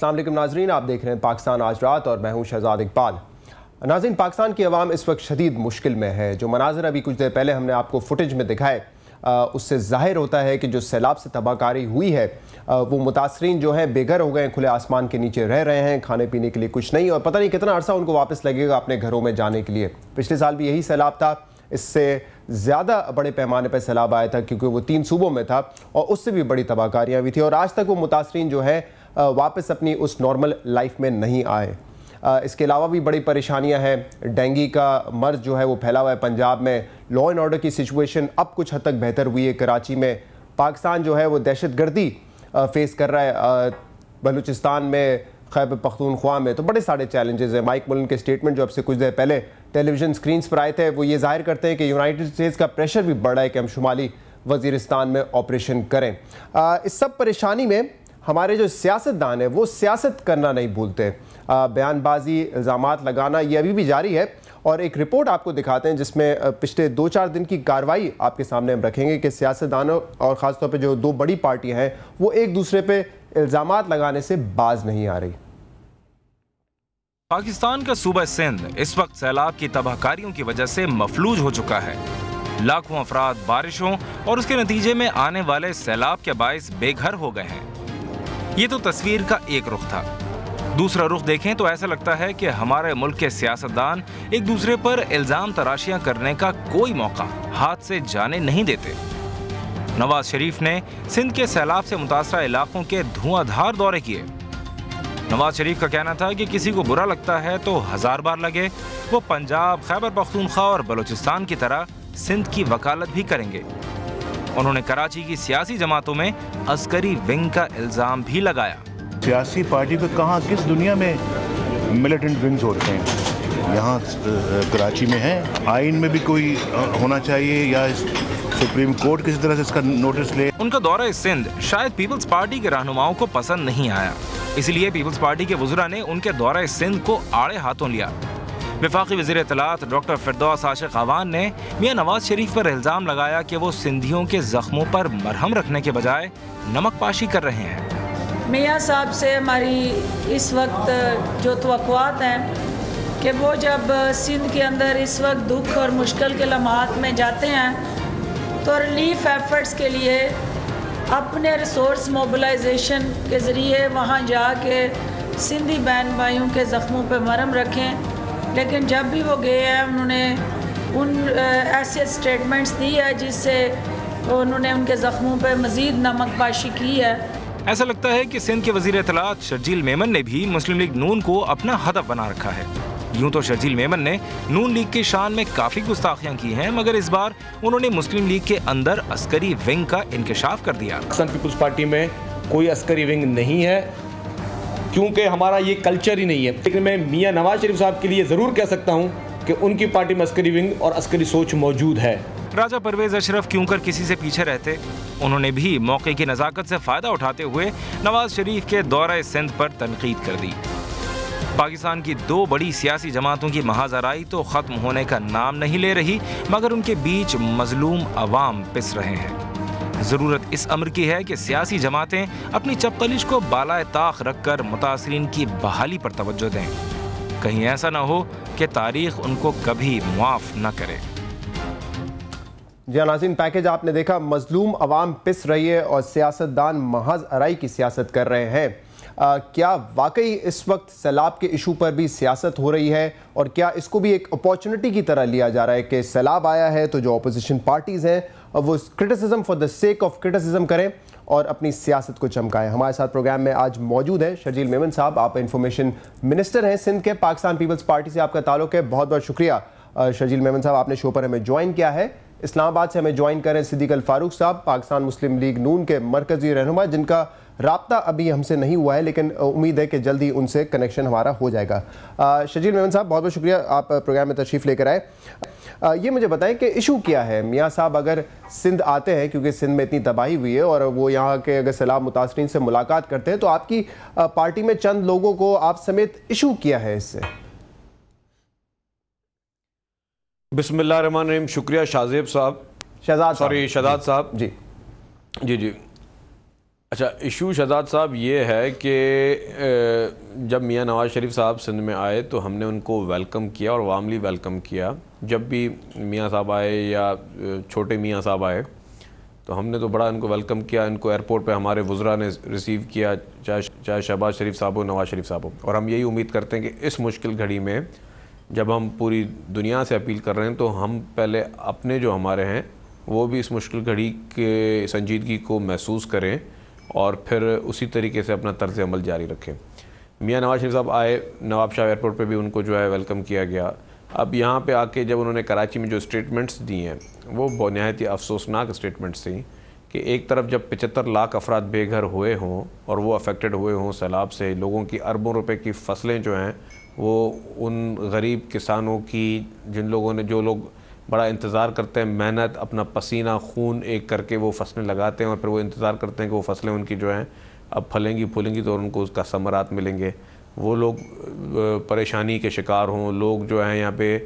अस्सलाम वालेकुम नाजरीन, आप देख रहे हैं पाकिस्तान आज रात और मैं हूं शहजाद इकबाल। नाजरीन, पाकिस्तान की आवाम इस वक्त शदीद मुश्किल में है। जो मनाजर अभी कुछ देर पहले हमने आपको फुटेज में दिखाए उससे ज़ाहिर होता है कि जो सैलाब से तबाहकारी हुई है वो मुतासरीन जो हैं बेघर हो गए, खुले आसमान के नीचे रह रहे हैं, खाने पीने के लिए कुछ नहीं और पता नहीं कितना अरसा उनको वापस लगेगा अपने घरों में जाने के लिए। पिछले साल भी यही सैलाब था, इससे ज़्यादा बड़े पैमाने पर सैलाब आया था क्योंकि वो 3 सूबों में था और उससे भी बड़ी तबाहकारियाँ भी थी और आज तक वो मुतासरीन जो है वापस अपनी उस नॉर्मल लाइफ में नहीं आए। इसके अलावा भी बड़ी परेशानियां हैं। डेंगू का मर्ज जो है वो फैला हुआ है पंजाब में। लॉ एंड ऑर्डर की सिचुएशन अब कुछ हद तक बेहतर हुई है कराची में। पाकिस्तान जो है वो दहशतगर्दी फेस कर रहा है बलूचिस्तान में, खैबर पख्तूनख्वा में, तो बड़े सारे चैलेंजेस हैं। माइक मुलन के स्टेटमेंट जो अब से कुछ देर पहले टेलीविजन स्क्रीन्स पर आए थे वो ये जाहिर करते हैं कि यूनाइटेड स्टेट्स का प्रेशर भी बढ़ा है कि हम शुमाली वज़ीरिस्तान में ऑपरेशन करें। इस सब परेशानी में हमारे जो सियासतदान है वो सियासत करना नहीं भूलते। बयानबाजी, इल्ज़ामात लगाना ये अभी भी जारी है और एक रिपोर्ट आपको दिखाते हैं जिसमें पिछले 2-4 दिन की कार्रवाई आपके सामने हम रखेंगे कि सियासतदानों और ख़ासतौर पे जो 2 बड़ी पार्टियां हैं वो एक दूसरे पे इल्ज़ामात लगाने से बाज नहीं आ रही। पाकिस्तान का सूबा सिंध इस वक्त सैलाब की तबाहकारियों की वजह से मफलूज हो चुका है। लाखों अफराद बारिशों और उसके नतीजे में आने वाले सैलाब के बाइस बेघर हो गए हैं। ये तो तस्वीर का एक रुख था। दूसरा रुख देखें तो ऐसा लगता है कि हमारे मुल्क के सियासतदान एक दूसरे पर इल्जाम तराशियां करने का कोई मौका हाथ से जाने नहीं देते। नवाज शरीफ ने सिंध के सैलाब से मुतासरा इलाकों के धुआंधार दौरे किए। नवाज शरीफ का कहना था कि किसी को बुरा लगता है तो 1000 बार लगे, वो पंजाब, खैबर पख्तूनख्वा और बलूचिस्तान की तरह सिंध की वकालत भी करेंगे। उन्होंने कराची की सियासी जमातों में अस्करी विंग का इल्जाम भी लगाया। सियासी पार्टी पे कहाँ, किस दुनिया में मिलिटेंट विंग्स होते हैं? यहाँ कराची में है। आइन में भी कोई होना चाहिए या सुप्रीम कोर्ट किसी तरह से इसका नोटिस ले। उनका दौरा सिंध शायद पीपल्स पार्टी के रहनुमाओं को पसंद नहीं आया, इसलिए पीपल्स पार्टी के वज़रा ने उनके दौरा सिंध को आड़े हाथों लिया। वफाकी वज़ीर इत्तलात डॉक्टर फिरदौस आशिक अवान ने मियां नवाज शरीफ पर इल्ज़ाम लगाया कि वो सिंधियों के जख्मों पर मरहम रखने के बजाय नमक पाशी कर रहे हैं। मियां साहब से हमारी इस वक्त जो तवक्कुआत हैं कि वो जब सिंध के अंदर इस वक्त दुख और मुश्किल के लम्हात में जाते हैं तो रिलीफ एफर्ट्स के लिए अपने रिसोर्स मोबिलाइजेशन के ज़रिए वहाँ जाके सिंधी बहन भाइयों के ज़ख्मों पर मरहम रखें। लेकिन जब भी वो गए हैं उन्होंने उन ऐसे स्टेटमेंट्स दी है जिससे उन्होंने उनके ज़ख्मों पर मज़ीद नमक पाशी की है। ऐसा लगता है कि सिंध के वज़ीर इत्तलात शर्जील मेमन ने भी मुस्लिम लीग नून को अपना हदफ बना रखा है। यूं तो शर्जील मेमन ने नून लीग की शान में काफ़ी गुस्ताखियां की हैं, मगर इस बार उन्होंने मुस्लिम लीग के अंदर अस्करी विंग का इंकशाफ कर दिया। पीपल्स पार्टी में कोई अस्करी विंग नहीं है क्योंकि हमारा ये कल्चर ही नहीं है। लेकिन मैं मियां नवाज शरीफ साहब के लिए ज़रूर कह सकता हूँ कि उनकी पार्टी में अस्करी विंग और अस्करी सोच मौजूद है। राजा परवेज अशरफ क्यों कर किसी से पीछे रहते, उन्होंने भी मौके की नज़ाकत से फ़ायदा उठाते हुए नवाज शरीफ के दौरे सिंध पर तनकीद कर दी। पाकिस्तान की 2 बड़ी सियासी जमातों की महाजराई तो ख़त्म होने का नाम नहीं ले रही, मगर उनके बीच मजलूम अवाम पिस रहे हैं। ज़रूरत इस अमर की है कि सियासी जमातें अपनी चपकलिश को बालाए ताख रखकर मुतासरीन की बहाली पर तवज्जो दें। कहीं ऐसा ना हो कि तारीख उनको कभी मुआफ़ न करे। जी नाज़रीन, पैकेज आपने देखा। मजलूम अवाम पिस रही है और सियासतदान महज अराई की सियासत कर रहे हैं। क्या वाकई इस वक्त सैलाब के इशू पर भी सियासत हो रही है और क्या इसको भी एक अपॉर्चुनिटी की तरह लिया जा रहा है कि सैलाब आया है तो जो अपोजिशन पार्टीज़ हैं वो criticism for the sake of criticism करें और अपनी सियासत को चमकाएं? हमारे साथ प्रोग्राम में आज मौजूद हैं शर्जील मेमन साहब। आप इंफॉर्मेशन मिनिस्टर हैं सिंध के, पाकिस्तान पीपल्स पार्टी से आपका ताल्लुक है। बहुत बहुत शुक्रिया शर्जील मेमन साहब, आपने शो पर हमें ज्वाइन किया है। इस्लामाबाद से हमें ज्वाइन करें सिद्दीक अल फारूक साहब, पाकिस्तान मुस्लिम लीग नून के मरकजी रहनुमा, जिनका राब्ता अभी हमसे नहीं हुआ है लेकिन उम्मीद है कि जल्दी उनसे कनेक्शन हमारा हो जाएगा। शर्जील मेमन साहब, बहुत बहुत शुक्रिया, आप प्रोग्राम में तशरीफ़ लेकर आए। ये मुझे बताएं कि इशू क्या है। मियाँ साहब अगर सिंध आते हैं, क्योंकि सिंध में इतनी तबाही हुई है, और वो यहाँ के अगर सैलाब मुतासरीन से मुलाकात करते हैं तो आपकी पार्टी में चंद लोगों को आप समेत इशू किया है इससे? बिस्मिल्लाहिर्रहमानिर्रहीम। शुक्रिया शाहज़ेब साहब, शहजाद सॉरी शहजाद साहब। जी जी जी। अच्छा, इशू शहजाद साहब ये है कि जब मियाँ नवाज़ शरीफ साहब सिंध में आए तो हमने उनको वेलकम किया और वार्मली वेलकम किया। जब भी मियाँ साहब आए या छोटे मियाँ साहब आए तो हमने तो बड़ा इनको वेलकम किया। इनको एयरपोर्ट पे हमारे वज़रा ने रिसीव किया, चाहे शहबाज शरीफ साहब हो, नवाज़ शरीफ साहब हो। और हम यही उम्मीद करते हैं कि इस मुश्किल घड़ी में जब हम पूरी दुनिया से अपील कर रहे हैं तो हम पहले अपने जो हमारे हैं वो भी इस मुश्किल घड़ी के संजीदगी को महसूस करें और फिर उसी तरीके से अपना तर्ज़ अमल जारी रखें। मियाँ नवाज़ शरीफ साहब आए, नवाब शाह एयरपोर्ट पे भी उनको जो है वेलकम किया गया। अब यहाँ पे आके जब उन्होंने कराची में जो स्टेटमेंट्स दी हैं वो बहुत नहायत ही अफसोसनाक स्टेटमेंट्स थी कि एक तरफ जब 75 लाख अफराद बेघर हुए हों और वो अफेक्टेड हुए हों सैलाब से, लोगों की अरबों रुपए की फसलें जो हैं वो उन गरीब किसानों की, जिन लोगों ने, जो लोग बड़ा इंतज़ार करते हैं, मेहनत, अपना पसीना खून एक करके वो फसलें लगाते हैं और फिर वो इंतज़ार करते हैं कि वो फसलें उनकी जो हैं अब फलेंगी फूलेंगी तो उनको उसका समरात मिलेंगे, वो लोग परेशानी के शिकार हों, लोग जो हैं यहाँ पे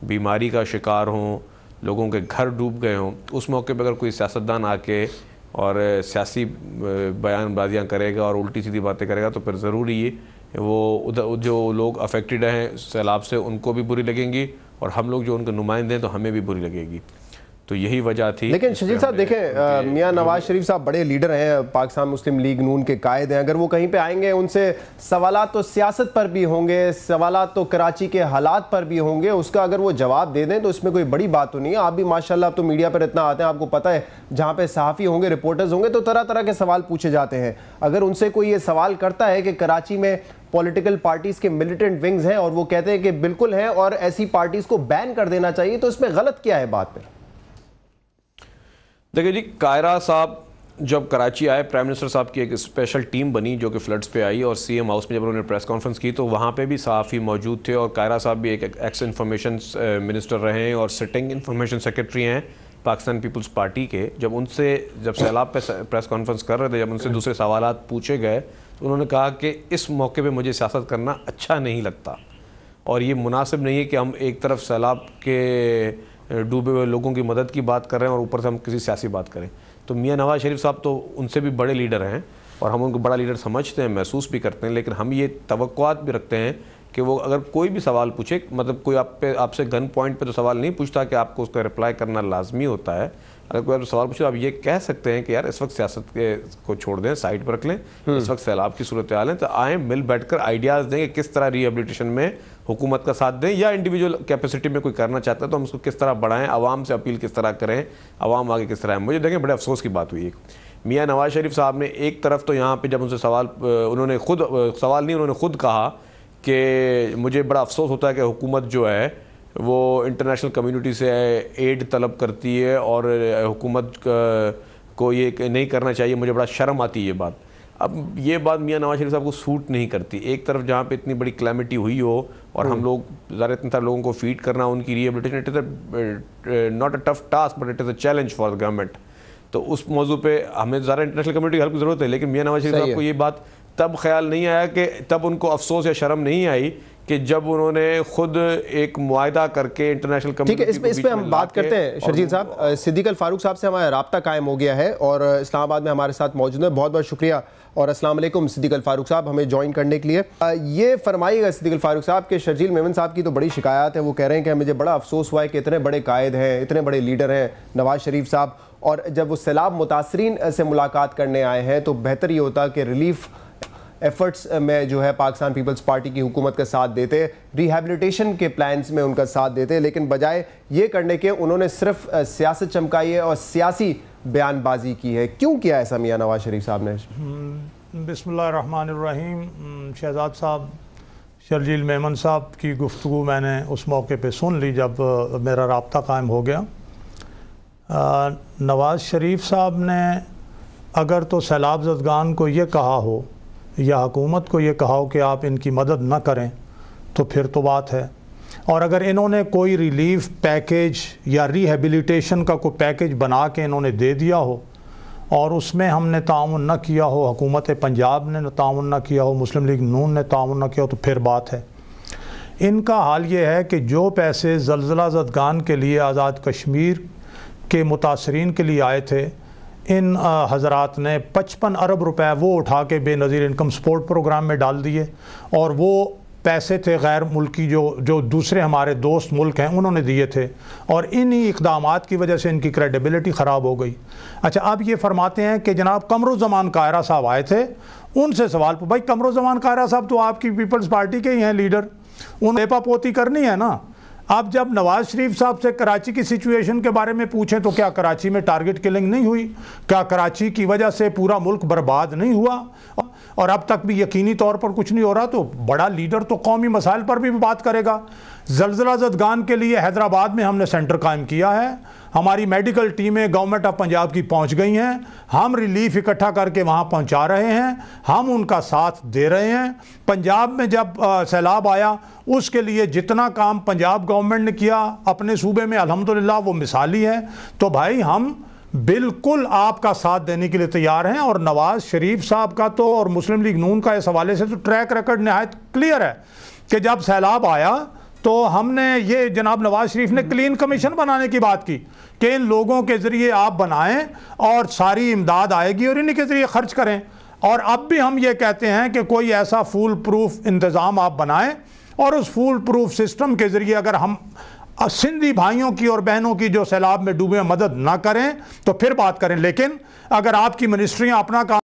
बीमारी का शिकार हों, लोगों के घर डूब गए हों, उस मौके पर अगर कोई सियासतदान आके और सियासी बयानबाजियाँ करेगा और उल्टी सीधी बातें करेगा तो फिर ज़रूरी है वो उधर जो लोग अफेक्टेड हैं सैलाब से उनको भी बुरी लगेंगी और हम लोग जो उनके नुमाइंदे हैं तो हमें भी बुरी लगेगी। तो यही वजह थी। लेकिन शजील साहब देखें, मियाँ नवाज शरीफ साहब बड़े लीडर हैं, पाकिस्तान मुस्लिम लीग नून के कायद हैं। अगर वो कहीं पे आएंगे उनसे सवालात तो सियासत पर भी होंगे, सवालात तो कराची के हालात पर भी होंगे, उसका अगर वो जवाब दे दें तो इसमें कोई बड़ी बात तो नहीं है। आप भी माशाल्लाह, आप तो मीडिया पर इतना आते हैं, आपको पता है जहाँ पे सहाफ़ी होंगे, रिपोर्टर्स होंगे तो तरह तरह के सवाल पूछे जाते हैं। अगर उनसे कोई ये सवाल करता है कि कराची में पॉलिटिकल पार्टीज़ के मिलिटेंट विंग्स हैं और वो कहते हैं कि बिल्कुल हैं और ऐसी पार्टीज़ को बैन कर देना चाहिए, तो इसमें गलत क्या है बात पर? देखिए जी, कायरा साहब जब कराची आए, प्राइम मिनिस्टर साहब की एक स्पेशल टीम बनी जो कि फ्लड्स पे आई और सीएम हाउस में जब उन्होंने प्रेस कॉन्फ्रेंस की तो वहाँ पे भी सहाफ़ी मौजूद थे और कायरा साहब भी एक एक्स इंफॉर्मेशन मिनिस्टर रहे हैं और सिटिंग इंफॉर्मेशन सेक्रेटरी हैं पाकिस्तान पीपल्स पार्टी के। जब सैलाब पे प्रेस कॉन्फ्रेंस कर रहे थे, जब उनसे दूसरे सवालात पूछे गए तो उन्होंने कहा कि इस मौके पे मुझे सियासत करना अच्छा नहीं लगता और ये मुनासिब नहीं है कि हम एक तरफ सैलाब के डूबे हुए लोगों की मदद की बात कर रहे हैं और ऊपर से हम किसी सियासी बात करें। तो मियाँ नवाज़ शरीफ साहब तो उनसे भी बड़े लीडर हैं और हम उनको बड़ा लीडर समझते हैं, महसूस भी करते हैं, लेकिन हम ये तवक्कुआत भी रखते हैं कि वो अगर कोई भी सवाल पूछे, मतलब कोई आपसे गन पॉइंट पे तो सवाल नहीं पूछता कि आपको उसका रिप्लाई करना लाजमी होता है। अगर कोई सवाल पूछे तो आप ये कह सकते हैं कि यार इस वक्त सियासत को छोड़ दें, साइड पर रख लें, इस वक्त सैलाब की सूरत हाल है, तो आएँ मिल बैठकर आइडियाज़ दें कि किस तरह रिहेबिलिटेशन में हुकूमत का साथ दें या इंडिविजुअल कैपेसिटी में कोई करना चाहता है तो हम उसको किस तरह बढ़ाएं, आवाम से अपील किस तरह करें, आवाम आगे किस तरह है। मुझे देखें बड़े अफसोस की बात हुई एक, मियाँ नवाज़ शरीफ साहब ने एक तरफ तो यहाँ पे जब उनसे उन्होंने खुद कहा कि मुझे बड़ा अफसोस होता है कि हुकूमत जो है वो इंटरनेशनल कम्युनिटी से एड तलब करती है और हुकूमत को ये नहीं करना चाहिए, मुझे बड़ा शर्म आती है ये बात। अब ये बात मियाँ नवाज शरीफ साहब को सूट नहीं करती। एक तरफ जहाँ पे इतनी बड़ी क्लैमिटी हुई हो और हम लोग ज़्यादा इतने सारे लोगों को फीड करना, उनकी rehabilitation, it is not a tough task but it is a challenge for the government. तो उस मौजू पे हमें ज़्यादा इंटरनेशनल कम्युनिटी की हेल्प की ज़रूरत है, लेकिन मियाँ नवाज शरीफ साहब को ये बात तब ख्याल नहीं आया कि तब उनको अफसोस या शर्म नहीं आई कि जब उन्होंने खुद एक मुआहदा करके इंटरनेशनल कम्युनिटी। ठीक है, इस पे हम बात करते हैं शर्जील साहब। सिद्दीक अल फारूक साहब से हमारा राब्ता कायम हो गया है और इस्लामाबाद में हमारे साथ मौजूद है। बहुत बहुत शुक्रिया और अस्सलाम वालेकुम सिद्दीक अल फारूक साहब, हमें ज्वाइन करने के लिए। ये फरमाइएगा सिद्दीक अल फारूक साहब के शर्जील मेमन साहब की तो बड़ी शिकायत है, वो कह रहे हैं कि मुझे बड़ा अफसोस हुआ है कि इतने बड़े कायद हैं, इतने बड़े लीडर हैं नवाज शरीफ साहब, और जब वो सैलाब मुतासरीन से मुलाकात करने आए हैं तो बेहतर ये होता कि रिलीफ एफर्ट्स में जो है पाकिस्तान पीपल्स पार्टी की हुकूमत का साथ देते, रिहेबिलिटेशन के प्लान्स में उनका साथ देते, लेकिन बजाय ये करने के उन्होंने सिर्फ सियासत चमकाई है और सियासी बयानबाजी की है। क्यों किया ऐसा मियाँ नवाज शरीफ साहब ने? बिस्मिल्लाहिर्रहमानिर्रहीम। शहजाद साहब, शर्जील मेमन साहब की गुफ्तगू मैंने उस मौके पे सुन ली जब मेरा राब्ता कायम हो गया। नवाज़ शरीफ साहब ने अगर तो सैलाब ज़दगान को ये कहा हो या हुकूमत को ये कहा हो कि आप इनकी मदद न करें तो फिर तो बात है, और अगर इन्होंने कोई रिलीफ पैकेज या रिहेबिलिटेशन का कोई पैकेज बना के इन्होंने दे दिया हो और उसमें हमने ताउन न किया हो, हुकूमत पंजाब ने ताउन न किया हो, मुस्लिम लीग नून ने ताउन न किया हो, तो फिर बात है। इनका हाल ये है कि जो पैसे ज़लज़ला ज़दगान के लिए आज़ाद कश्मीर के मुतासरीन के लिए आए थे, इन हजरात ने 55 अरब रुपए वो उठा के बेनज़ीर इनकम सपोर्ट प्रोग्राम में डाल दिए, और वो पैसे थे गैर मुल्की जो दूसरे हमारे दोस्त मुल्क हैं उन्होंने दिए थे, और इन्हीं इक़दामात की वजह से इनकी क्रेडिबिलिटी ख़राब हो गई। अच्छा, अब ये फरमाते हैं कि जनाब कमरुज़्ज़मान कायरा साहब आए थे, उनसे सवाल भाई कमरुज़्ज़मान कायरा साहब तो आपकी पीपल्स पार्टी के ही हैं लीडर, उन्हें लेपापोती करनी है ना। अब जब नवाज़ शरीफ साहब से कराची की सिचुएशन के बारे में पूछें तो क्या कराची में टारगेट किलिंग नहीं हुई? क्या कराची की वजह से पूरा मुल्क बर्बाद नहीं हुआ? और अब तक भी यकीनी तौर पर कुछ नहीं हो रहा, तो बड़ा लीडर तो कौमी मसाइल पर भी बात करेगा। ज़लज़ला ज़दगान के लिए हैदराबाद में हमने सेंटर कायम किया है, हमारी मेडिकल टीमें गवर्नमेंट ऑफ पंजाब की पहुंच गई हैं, हम रिलीफ इकट्ठा करके वहां पहुंचा रहे हैं, हम उनका साथ दे रहे हैं। पंजाब में जब सैलाब आया उसके लिए जितना काम पंजाब गवर्नमेंट ने किया अपने सूबे में अल्हम्दुलिल्लाह वो मिसाली है। तो भाई हम बिल्कुल आपका साथ देने के लिए तैयार हैं, और नवाज़ शरीफ साहब का तो और मुस्लिम लीग नून का इस हवाले से तो ट्रैक रिकॉर्ड नहायत क्लियर है कि जब सैलाब आया तो हमने ये जनाब नवाज शरीफ ने क्लीन कमीशन बनाने की बात की कि इन लोगों के ज़रिए आप बनाएं और सारी इमदाद आएगी और इन्हीं के ज़रिए खर्च करें। और अब भी हम ये कहते हैं कि कोई ऐसा फूल प्रूफ इंतज़ाम आप बनाएं, और उस फूल प्रूफ सिस्टम के ज़रिए अगर हम सिंधी भाइयों की और बहनों की जो सैलाब में डूबे मदद ना करें तो फिर बात करें। लेकिन अगर आपकी मिनिस्ट्रियाँ अपना काम